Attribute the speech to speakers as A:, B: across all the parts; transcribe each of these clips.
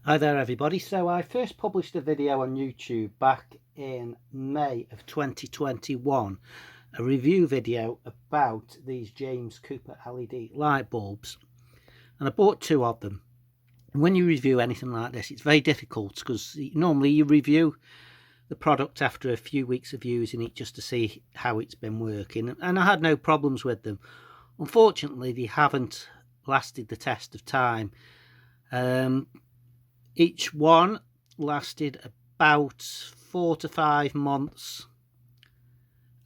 A: Hi there everybody. So I first published a video on YouTube back in May of 2021, a review video about these James Cooper LED light bulbs, and I bought two of them. When you review anything like this, it's very difficult because normally you review the product after a few weeks of using it just to see how it's been working, and I had no problems with them. Unfortunately, they haven't lasted the test of time. Each one lasted about 4 to 5 months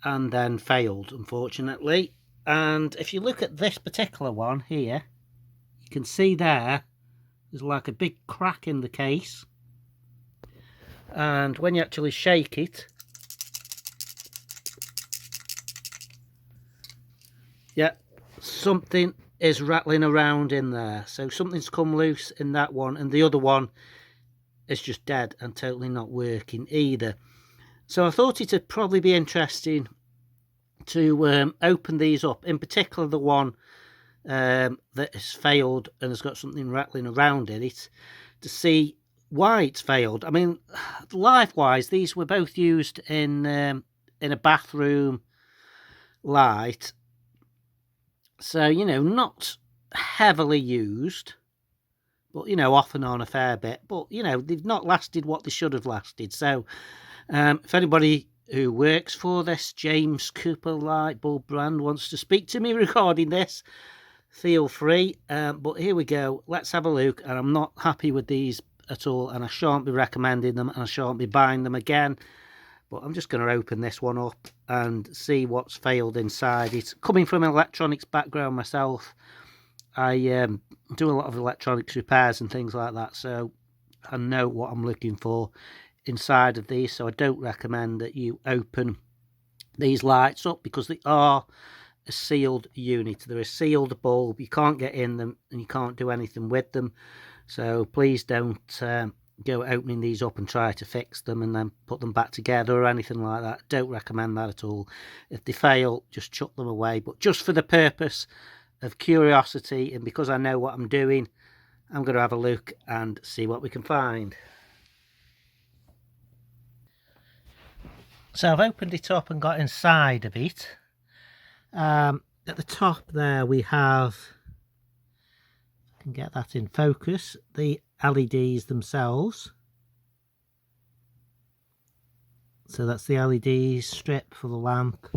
A: and then failed, unfortunately. And if you look at this particular one here, you can see there's like a big crack in the case. And when you actually shake it, yeah, something is rattling around in there. So something's come loose in that one, and the other one is just dead and totally not working either. So I thought it'd probably be interesting to open these up, in particular the one that has failed and has got something rattling around in it, to see why it's failed. I mean, life-wise, these were both used in a bathroom light, so not heavily used, but off and on a fair bit. But they've not lasted what they should have lasted. So if anybody who works for this James Cooper light bulb brand wants to speak to me regarding this, feel free. But here we go. Let's have a look. And I'm not happy with these at all, and I shan't be recommending them, and I shan't be buying them again. But I'm just going to open this one up and see what's failed inside it. Coming from an electronics background myself, I do a lot of electronics repairs and things like that, so I know what I'm looking for inside of these. So I don't recommend that you open these lights up, because they are a sealed unit. They're a sealed bulb. You can't get in them and you can't do anything with them. So please don't go opening these up and try to fix them and then put them back together or anything like that. Don't recommend that at all. If they fail, just chuck them away. But just for the purpose of curiosity, and because I know what I'm doing, I'm going to have a look and see what we can find. So I've opened it up and got inside of it. At the top there we have, I can get that in focus, the LEDs themselves. So that's the LED strip for the lamp.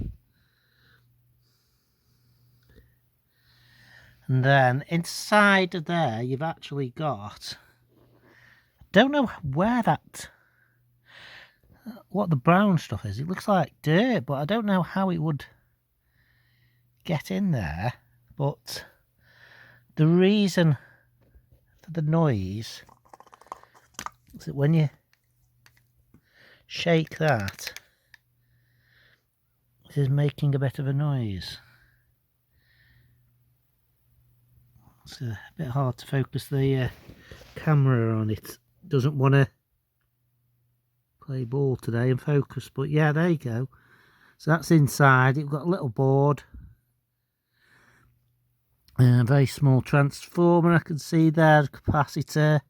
A: And then inside of there you've actually got, I don't know what the brown stuff is. It looks like dirt, but I don't know how it would get in there. But the reason for the noise is that when you shake that, it is making a bit of a noise. It's a bit hard to focus the camera on it. Doesn't want to play ball today and focus, but yeah, there you go. So that's inside. You've got a little board, a very small transformer I can see there, capacitor,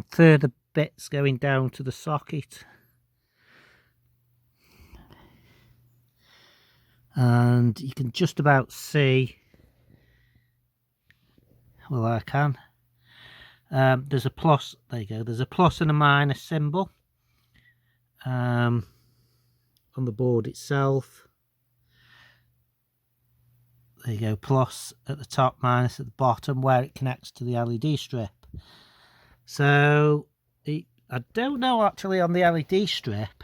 A: further bits going down to the socket, and you can just about see, well, I can, there's a plus, there you go, there's a plus and a minus symbol on the board itself. There you go, plus at the top, minus at the bottom, where it connects to the LED strip. So I don't know actually on the LED strip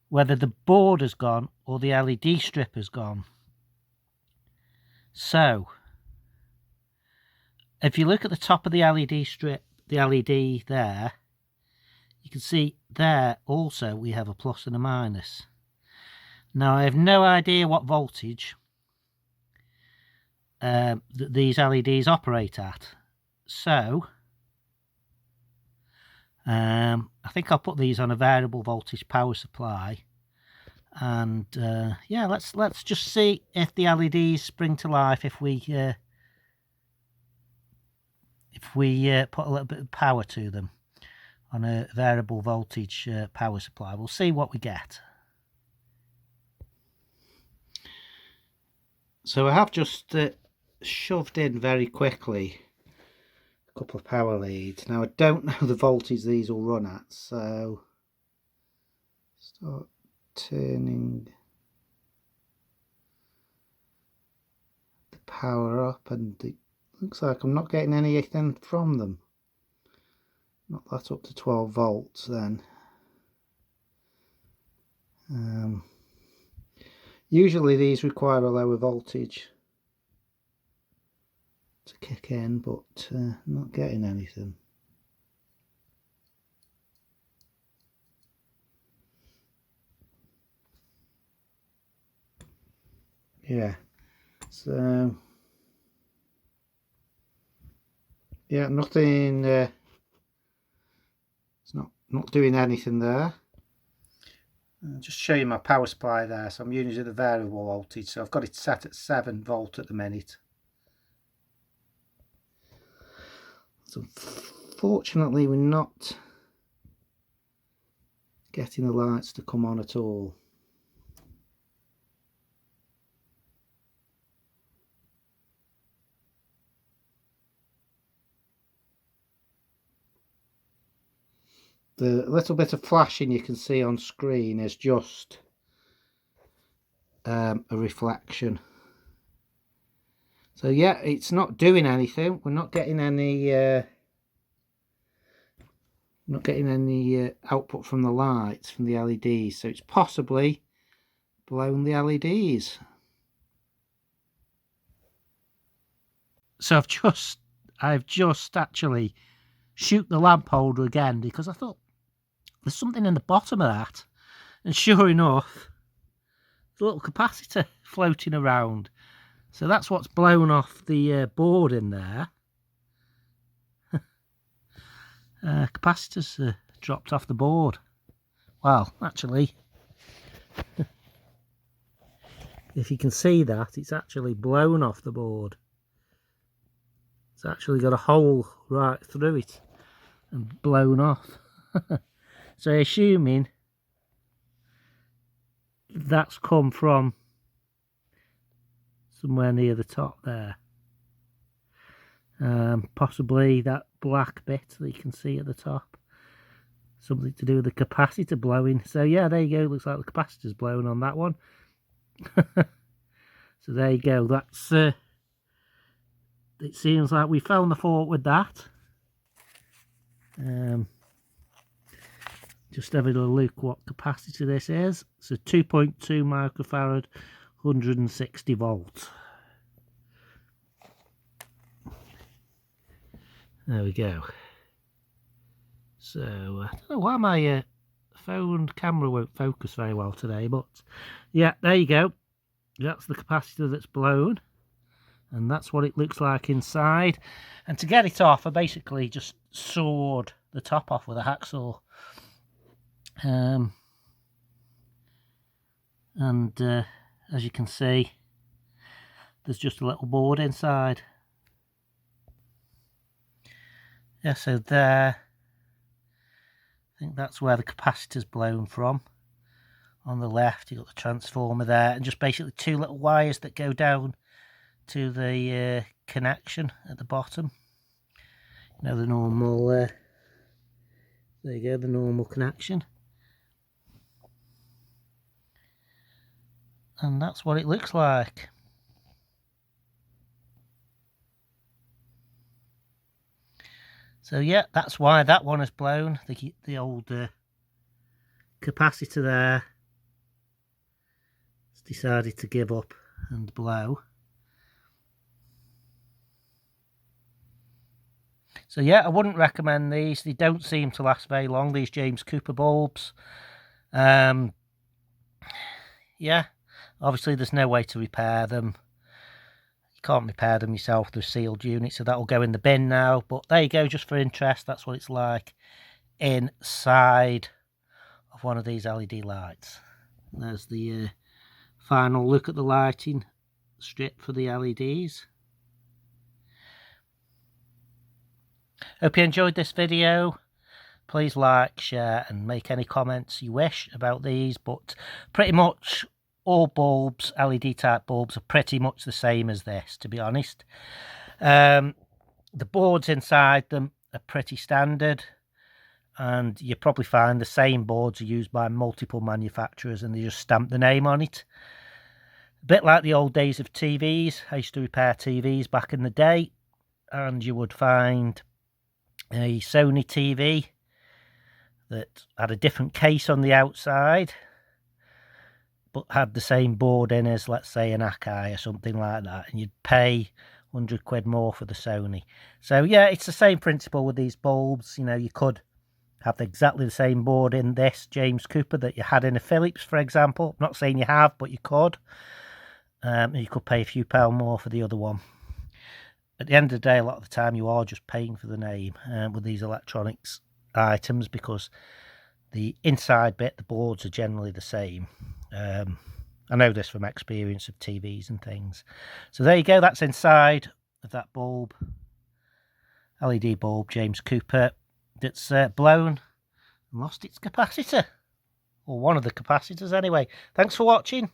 A: whether the board has gone or the LED strip has gone. So if you look at the top of the LED strip, the LED there, you can see there also we have a plus and a minus. Now I have no idea what voltage these LEDs operate at, so I think I'll put these on a variable voltage power supply, and yeah, let's just see if the LEDs spring to life if we if we put a little bit of power to them on a variable voltage power supply. We'll see what we get. So I have just shoved in very quickly a couple of power leads. Now I don't know the voltage these will run at, so start turning the power up, and it looks like I'm not getting anything from them. Not that up to 12 volts then. Usually these require a lower voltage to kick in, but not getting anything. Yeah, so yeah, nothing. It's not doing anything there. I'll just show you my power supply there. So I'm using the variable voltage, so I've got it set at 7 volt at the minute. So fortunately we're not getting the lights to come on at all. The little bit of flashing you can see on screen is just a reflection. So yeah, it's not doing anything. We're not getting any output from the lights, from the LEDs. So it's possibly blown the LEDs. So I've just actually shoot the lamp holder again, because I thought there's something in the bottom of that, and sure enough, the little capacitor floating around. So that's what's blown off the board in there. Capacitors dropped off the board. Well, actually, if you can see that, it's actually blown off the board. It's actually got a hole right through it and blown off. So assuming that's come from somewhere near the top there. Possibly that black bit that you can see at the top. Something to do with the capacitor blowing. So yeah, there you go. Looks like the capacitor's blown on that one. So there you go. That's it seems like we found the fault with that. Just having a look what capacitor this is. It's a 2.2 microfarad, 160 volts. There we go. So I don't know why my phone camera won't focus very well today, but yeah, there you go. That's the capacitor that's blown, and that's what it looks like inside. And to get it off, I basically just sawed the top off with a hacksaw. As you can see, there's just a little board inside. Yeah, so there, I think that's where the capacitor's blown from. On the left, you've got the transformer there, and just basically two little wires that go down to the connection at the bottom. You know, the normal, there you go, the normal connection. And that's what it looks like. So yeah, that's why that one has blown. The old capacitor there has decided to give up and blow. So yeah, I wouldn't recommend these. They don't seem to last very long, these James Cooper bulbs. Yeah, obviously there's no way to repair them. You can't repair them yourself. They're sealed units, so that'll go in the bin now. But there you go, just for interest, that's what it's like inside of one of these LED lights. And there's the final look at the lighting strip for the LEDs. Hope you enjoyed this video. Please like, share and make any comments you wish about these, but pretty much all bulbs, LED type bulbs, are pretty much the same as this, to be honest. The boards inside them are pretty standard, and you probably find the same boards are used by multiple manufacturers and they just stamp the name on it. A bit like the old days of TVs. I used to repair TVs back in the day, and you would find a Sony TV that had a different case on the outside but had the same board in as, let's say, an Akai or something like that, and you'd pay 100 quid more for the Sony. So yeah, it's the same principle with these bulbs. You know, you could have exactly the same board in this James Cooper that you had in a Philips, for example. I'm not saying you have, but you could. You could pay a few pounds more for the other one. At the end of the day, a lot of the time you are just paying for the name with these electronics items, because the inside bit, the boards are generally the same. I know this from experience of TVs and things. So there you go, that's inside of that bulb, LED bulb, James Cooper, that's blown and lost its capacitor, or one of the capacitors anyway. Thanks for watching.